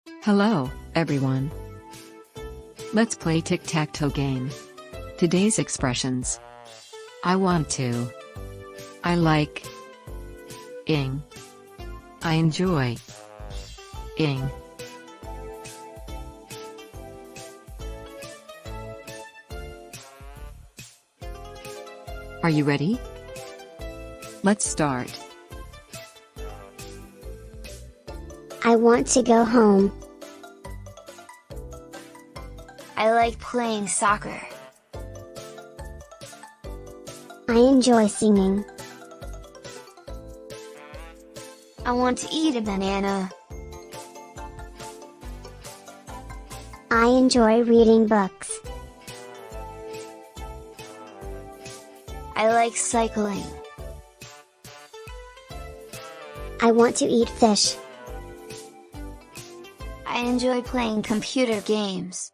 Hello, everyone. Let's play Tic Tac Toe Game. Today's expressions. I want to. I like. Ing. I enjoy. Ing. Are you ready? Let's start. I want to go home. I like playing soccer. I enjoy singing. I want to eat a banana. I enjoy reading books. I like cycling. I want to eat fish. I enjoy playing computer games.